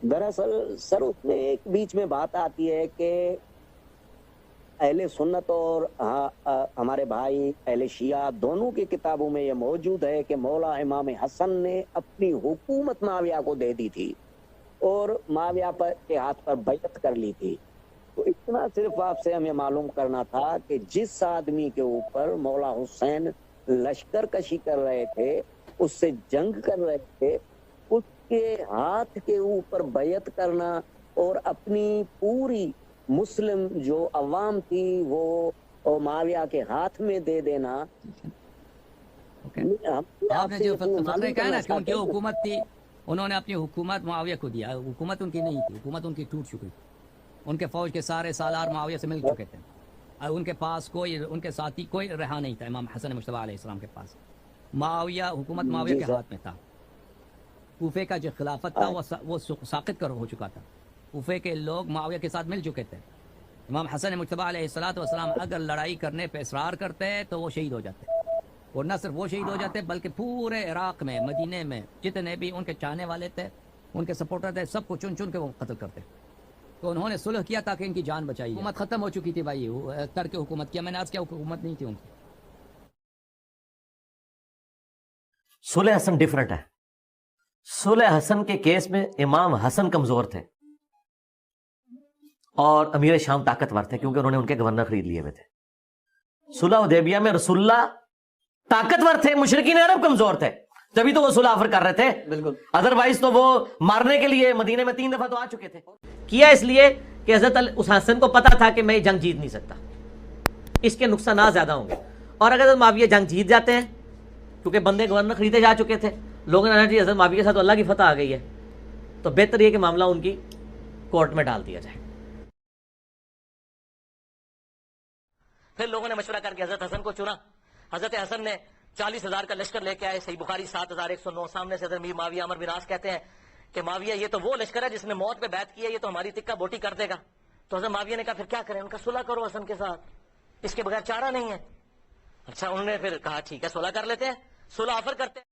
دراصل سر اس میں ایک بیچ میں بات آتی ہے کہ اہل سنت اور ہمارے بھائی اہل شیعہ دونوں کی کتابوں میں یہ موجود ہے کہ مولا امام حسن نے اپنی حکومت معاویہ کو دے دی تھی اور معاویہ کے ہاتھ پر بیعت کر لی تھی. تو اتنا صرف آپ سے ہمیں معلوم کرنا تھا کہ جس آدمی کے اوپر مولا حسین لشکر کشی کر رہے تھے، اس سے جنگ کر رہے تھے، اس کے ہاتھ کے اوپر بیعت کرنا اور اپنی پوری مسلم جو عوام تھی وہ معاویہ کے ہاتھ میں دے دینا. آپ نے جو فقرے کہا نا کہ ان کی حکومت تھی، انہوں نے اپنی حکومت معاویہ کو دیا. حکومت ان کی نہیں تھی، حکومت ان کی ٹوٹ چکی تھی. ان کے فوج کے سارے سالار معاویہ سے مل چکے تھے. ان کے پاس کوئی، ان کے ساتھی کوئی رہا نہیں تھا امام حسن مجتبیٰ علیہ السلام کے پاس. معاویہ، حکومت معاویہ کے ہاتھ میں تھا. کوفے کا جو خلافت تھا وہ ساقط ہو چکا تھا. کوفے کے لوگ معاویہ کے ساتھ مل چکے تھے. امام حسن مجتبیٰ علیہ السلام اگر لڑائی کرنے پہ اصرار کرتے تو وہ شہید ہو جاتے. اور نہ صرف وہ شہید ہو جاتے بلکہ پورے عراق میں، مدینے میں جتنے بھی ان کے چاہنے والے تھے، ان کے سپورٹر تھے، سب کو چن چن کے وہ قتل کرتے. تو انہوں نے صلح کیا تاکہ ان کی جان بچائی. حکومت ختم ہو چکی تھی بھائی، ترک حکومت کیا میں نے عرض کیا حکومت نہیں تھی ان کی. صلح حسن ڈیفرنٹ ہے. صلح حسن کے کیس میں امام حسن کمزور تھے اور امیر شام طاقتور تھے کیونکہ انہوں نے ان کے گورنر خرید لیے ہوئے تھے. صلح حدیبیہ میں رسول اللہ طاقتور تھے، مشرکین عرب کمزور تھے، تبھی تو وہ صلح آفر کر رہے تھے. بالکل، ادروائز تو وہ مارنے کے لیے مدینے میں 3 دفعہ تو آ چکے تھے. کیا اس لیے کہ حضرت اس حسن کو پتا تھا کہ میں یہ جنگ جیت نہیں سکتا، اس کے نقصانات زیادہ ہوں گے. اور اگر حضرت معاویہ جنگ جیت جاتے ہیں کیونکہ بندے گورنر خریدے جا چکے تھے، لوگوں نے کہا حضرت معاویہ کے ساتھ اللہ کی فتح آ گئی ہے، تو بہتر یہ کہ معاملہ ان کی کورٹ میں ڈال دیا جائے. پھر لوگوں نے مشورہ کر کے حضرت حسن کو چنا. حضرت حسن نے 40,000 کا لشکر لے کے آئے. صحیح بخاری 7,109. سامنے سے حضرت امیر معاویہ عمر بن عاص کہتے ہیں کہ معاویہ یہ تو وہ لشکر ہے جس نے موت پہ بیعت کی ہے، یہ تو ہماری تکہ بوٹی کر دے گا. تو حضرت معاویہ نے کہا پھر کیا کریں؟ ان کا صلح کرو حسن کے ساتھ، اس کے بغیر چارہ نہیں ہے. اچھا، انہوں نے پھر کہا ٹھیک ہے صلح کر لیتے ہیں. صلح آفر کرتے ہیں.